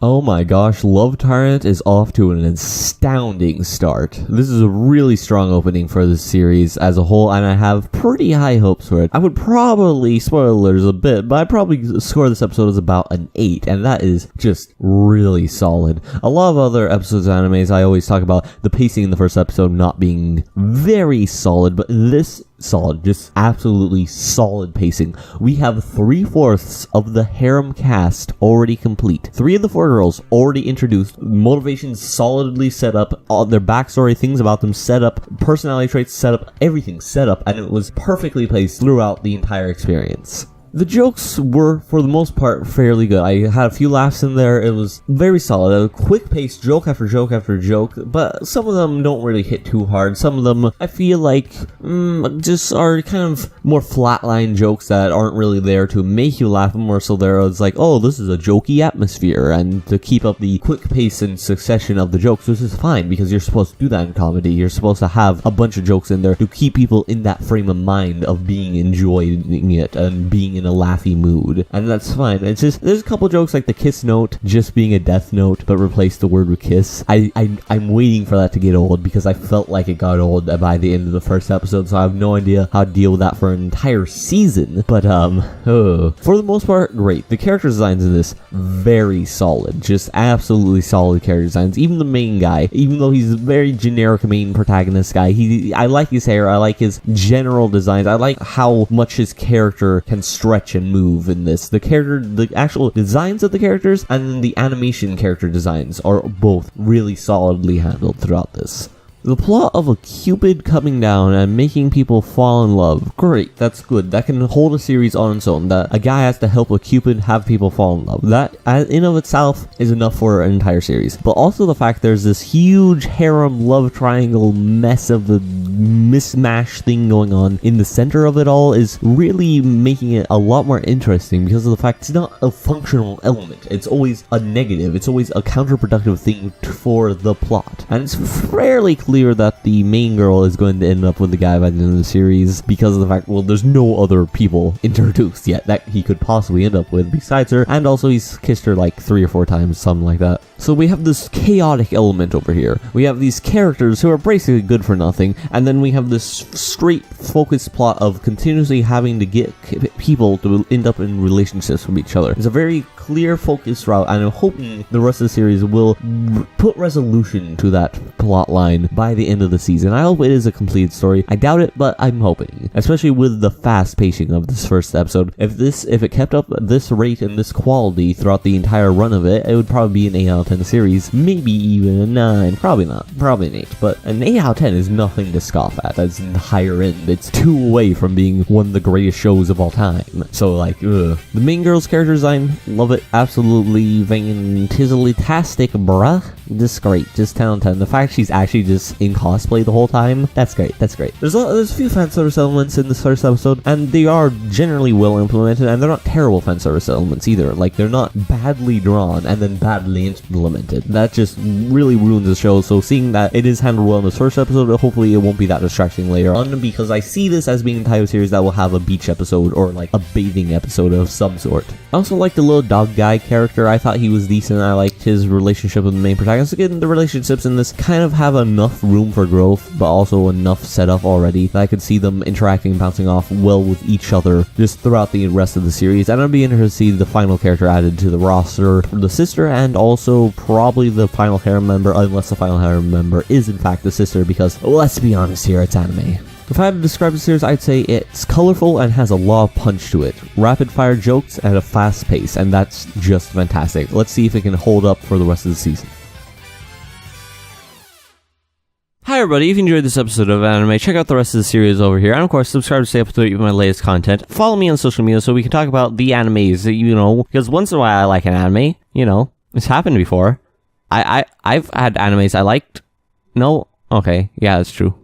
Oh my gosh, Love Tyrant is off to an astounding start. This is a really strong opening for the series as a whole, and I have pretty high hopes for it. I would probably, spoilers a bit, but I'd probably score this episode as about an 8, and that is just really solid. A lot of other episodes of animes, I always talk about the pacing in the first episode not being very solid, but this solid, just absolutely solid pacing. We have 3/4 of the harem cast already complete. 3 of the 4 girls already introduced, motivations solidly set up, all their backstory, things about them set up, personality traits set up, everything set up, and it was perfectly placed throughout the entire experience. The jokes were, for the most part, fairly good. I had a few laughs in there. It was very solid. A quick-paced joke after joke after joke, but some of them don't really hit too hard. Some of them, I feel like, just are kind of more flatline jokes that aren't really there to make you laugh, more so there it's like, oh, this is a jokey atmosphere, and to keep up the quick pace and succession of the jokes, this is fine, because you're supposed to do that in comedy. You're supposed to have a bunch of jokes in there to keep people in that frame of mind of being enjoying it and being in a laughy mood, and that's fine. It's just there's a couple jokes like the kiss note just being a death note but replace the word with kiss. I'm waiting for that to get old because I felt like it got old by the end of the first episode, so I have no idea how to deal with that for an entire season. But for the most part, great. The character designs in this very solid, just absolutely solid character designs. Even the main guy, even though he's a very generic main protagonist guy, I like his hair, I like his general designs, I like how much his character can stretch and move in this. The actual designs of the characters and the animation character designs are both really solidly handled throughout this. The plot of a Cupid coming down and making people fall in love. Great, that's good. That can hold a series on its own. That a guy has to help a Cupid have people fall in love. That, in of itself, is enough for an entire series. But also the fact there's this huge harem love triangle mess of the mismatch thing going on in the center of it all is really making it a lot more interesting because of the fact it's not a functional element. It's always a negative. It's always a counterproductive thing for the plot. And it's fairly clear that the main girl is going to end up with the guy by the end of the series because of the fact, well, there's no other people introduced yet that he could possibly end up with besides her, and also he's kissed her like 3 or 4 times, something like that. So we have this chaotic element over here. We have these characters who are basically good for nothing, and then we have this straight focused plot of continuously having to get people to end up in relationships with each other. It's a very clear focused route, and I'm hoping the rest of the series will put resolution to that plot line by the end of the season. I hope it is a complete story. I doubt it, but I'm hoping, especially with the fast pacing of this first episode. If it kept up at this rate and this quality throughout the entire run of it, it would probably be an 8 out of 10 series, maybe even a 9. Probably not, probably an 8, but an 8 out of 10 is nothing to scoff at. That's in the higher end. It's 2 away from being one of the greatest shows of all time. So like, the main girl's character design, love it, absolutely fantastic, bruh. Just great, just 10 out of 10. The fact she's actually just in cosplay the whole time, that's great, that's great. There's a few fan service elements in this first episode, and they are generally well implemented, and they're not terrible fan service elements either. Like, they're not badly drawn and then badly implemented. That just really ruins the show, so seeing that it is handled well in this first episode, hopefully it won't be that distracting later on, because I see this as being a type of series that will have a beach episode or like a bathing episode of some sort. I also like the little dog guy character. I thought he was decent. I liked his relationship with the main protagonist. Again, the relationships in this kind of have enough room for growth, but also enough setup already that I could see them interacting and bouncing off well with each other just throughout the rest of the series. And I'd be interested to see the final character added to the roster, the sister, and also probably the final harem member, unless the final harem member is in fact the sister, because let's be honest here, it's anime. If I had to describe the series, I'd say it's colorful and has a lot of punch to it. Rapid fire jokes at a fast pace, and that's just fantastic. Let's see if it can hold up for the rest of the season. Hi everybody, if you enjoyed this episode of anime, check out the rest of the series over here, and of course subscribe to stay up to date with my latest content. Follow me on social media so we can talk about the animes that, because once in a while I like an anime, it's happened before. I've had animes I liked. No? Okay, yeah, that's true.